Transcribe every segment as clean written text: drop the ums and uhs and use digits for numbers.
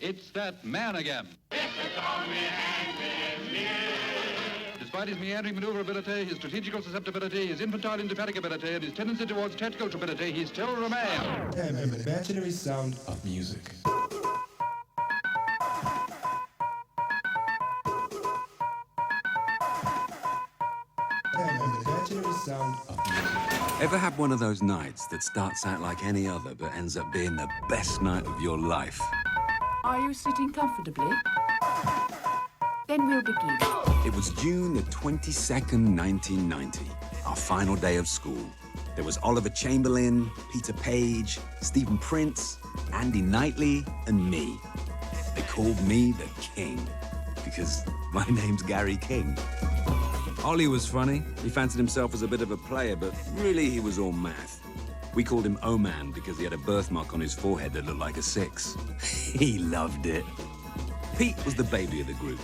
It's that man again. Despite his meandering maneuverability, his strategical susceptibility, his infantile indefatigability, and his tendency towards tactical stupidity, he still remains. An imaginary sound of music. An imaginary sound of music. Ever had one of those nights that starts out like any other but ends up being the best night of your life? Are you sitting comfortably? Then we'll begin. It was June the 22nd, 1990, our final day of school. There was Oliver Chamberlain, Peter Page, Stephen Prince, Andy Knightley, and me. They called me the King, because my name's Gary King. Ollie was funny. He fancied himself as a bit of a player, but really he was all math. We called him O-Man because he had a birthmark on his forehead that looked like a 6. He loved it. Pete was the baby of the group.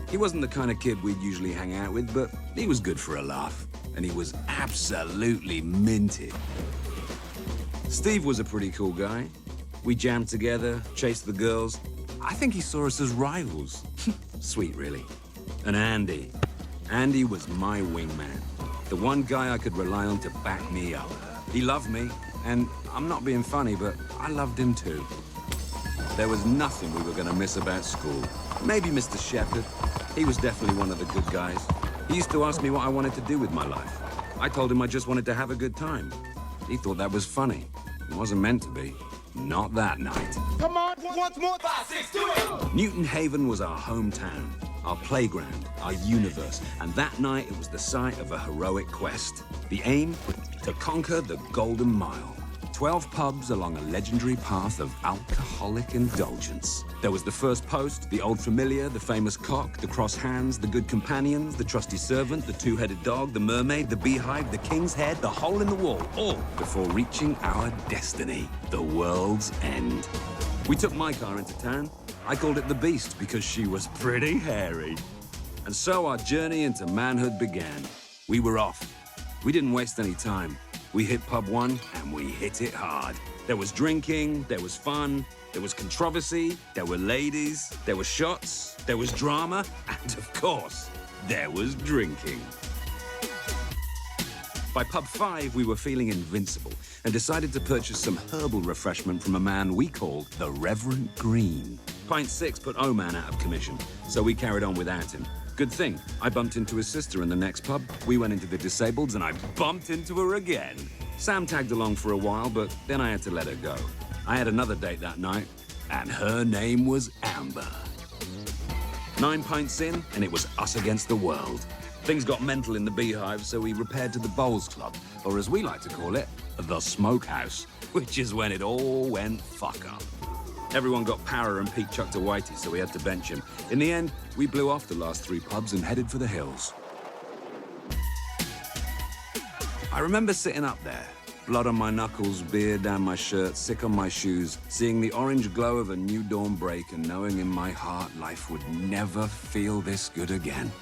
He wasn't the kind of kid we'd usually hang out with, but he was good for a laugh, and he was absolutely minted. Steve was a pretty cool guy. We jammed together, chased the girls. I think he saw us as rivals. Sweet, really. And Andy. Andy was my wingman, the one guy I could rely on to back me up. He loved me, and I'm not being funny, but I loved him too. There was nothing we were going to miss about school. Maybe Mr. Shepherd. He was definitely one of the good guys. He used to ask me what I wanted to do with my life. I told him I just wanted to have a good time. He thought that was funny. It wasn't meant to be. Not that night. Come on, once more. 5, 6, 2, 8. Newton Haven was our hometown, our playground, our universe, and that night it was the site of a heroic quest. The aim? To conquer the Golden Mile. 12 pubs along a legendary path of alcoholic indulgence. There was the First Post, the Old Familiar, the Famous Cock, the Cross Hands, the Good Companions, the Trusty Servant, the Two-Headed Dog, the Mermaid, the Beehive, the King's Head, the Hole in the Wall, all before reaching our destiny, the world's end. We took my car into town. I called it the Beast because she was pretty hairy. And so our journey into manhood began. We were off. We didn't waste any time. We hit pub 1, and we hit it hard. There was drinking, there was fun, there was controversy, there were ladies, there were shots, there was drama, and of course, there was drinking. By pub 5, we were feeling invincible and decided to purchase some herbal refreshment from a man we called the Reverend Green. Pint 6 put O-Man out of commission, so we carried on without him. Good thing, I bumped into his sister in the next pub. We went into the Disableds and I bumped into her again. Sam tagged along for a while, but then I had to let her go. I had another date that night, and her name was Amber. 9 pints in, and it was us against the world. Things got mental in the Beehive, so we repaired to the Bowls Club, or as we like to call it, the Smokehouse, which is when it all went fuck up. Everyone got power and Pete chucked a whitey, so we had to bench him. In the end, we blew off the last 3 pubs and headed for the hills. I remember sitting up there, blood on my knuckles, beer down my shirt, sick on my shoes, seeing the orange glow of a new dawn break and knowing in my heart life would never feel this good again.